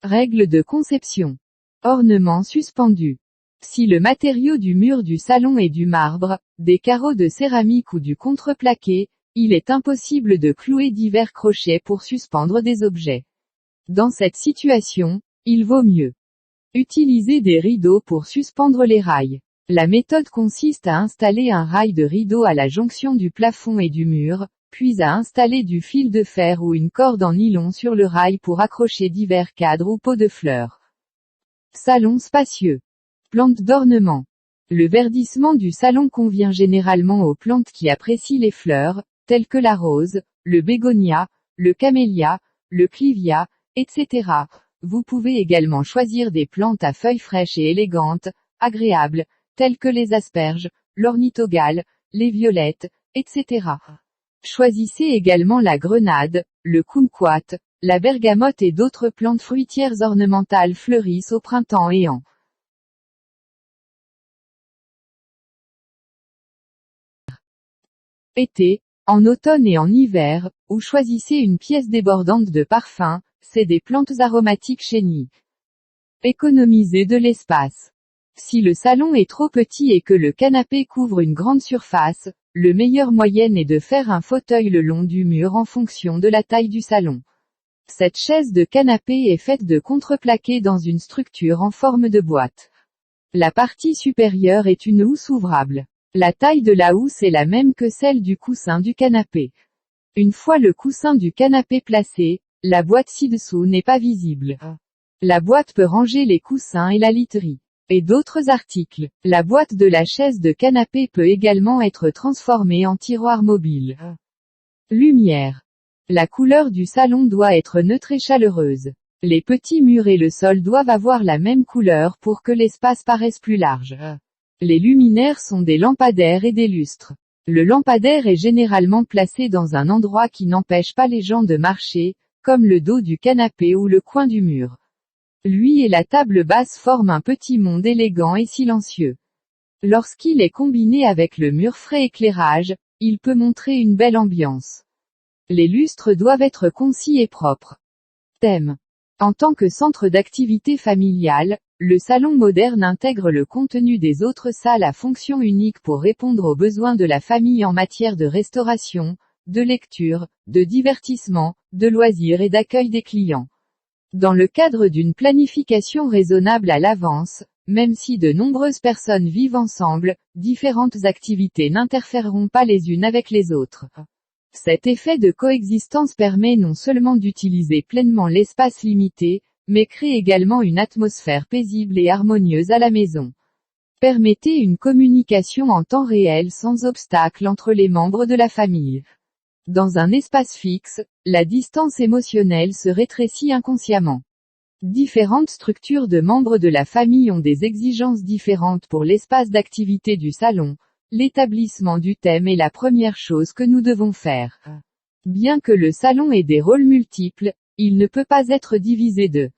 Règle de conception. Ornement suspendu. Si le matériau du mur du salon est du marbre, des carreaux de céramique ou du contreplaqué, il est impossible de clouer divers crochets pour suspendre des objets. Dans cette situation, il vaut mieux utiliser des rideaux pour suspendre les rails. La méthode consiste à installer un rail de rideau à la jonction du plafond et du mur, puis à installer du fil de fer ou une corde en nylon sur le rail pour accrocher divers cadres ou pots de fleurs. Salon spacieux. Plantes d'ornement. Le verdissement du salon convient généralement aux plantes qui apprécient les fleurs, telles que la rose, le bégonia, le camélia, le clivia, etc. Vous pouvez également choisir des plantes à feuilles fraîches et élégantes, agréables, telles que les asperges, l'ornithogale, les violettes, etc. Choisissez également la grenade, le kumquat, la bergamote et d'autres plantes fruitières ornementales fleurissent au printemps et en été, en automne et en hiver, ou choisissez une pièce débordante de parfum, c'est des plantes aromatiques chénies. Économisez de l'espace. Si le salon est trop petit et que le canapé couvre une grande surface, le meilleur moyen est de faire un fauteuil le long du mur en fonction de la taille du salon. Cette chaise de canapé est faite de contreplaqué dans une structure en forme de boîte. La partie supérieure est une housse ouvrable. La taille de la housse est la même que celle du coussin du canapé. Une fois le coussin du canapé placé, la boîte ci-dessous n'est pas visible. La boîte peut ranger les coussins et la literie. Et d'autres articles. La boîte de la chaise de canapé peut également être transformée en tiroir mobile. Lumière. La couleur du salon doit être neutre et chaleureuse. Les petits murs et le sol doivent avoir la même couleur pour que l'espace paraisse plus large. Les luminaires sont des lampadaires et des lustres. Le lampadaire est généralement placé dans un endroit qui n'empêche pas les gens de marcher, comme le dos du canapé ou le coin du mur. Lui et la table basse forment un petit monde élégant et silencieux. Lorsqu'il est combiné avec le mur frais éclairage, il peut montrer une belle ambiance. Les lustres doivent être concis et propres. Thème. En tant que centre d'activité familiale, le salon moderne intègre le contenu des autres salles à fonction unique pour répondre aux besoins de la famille en matière de restauration, de lecture, de divertissement, de loisirs et d'accueil des clients. Dans le cadre d'une planification raisonnable à l'avance, même si de nombreuses personnes vivent ensemble, différentes activités n'interféreront pas les unes avec les autres. Cet effet de coexistence permet non seulement d'utiliser pleinement l'espace limité, mais crée également une atmosphère paisible et harmonieuse à la maison. Permettez une communication en temps réel sans obstacle entre les membres de la famille. Dans un espace fixe, la distance émotionnelle se rétrécit inconsciemment. Différentes structures de membres de la famille ont des exigences différentes pour l'espace d'activité du salon. L'établissement du thème est la première chose que nous devons faire. Bien que le salon ait des rôles multiples, il ne peut pas être divisé de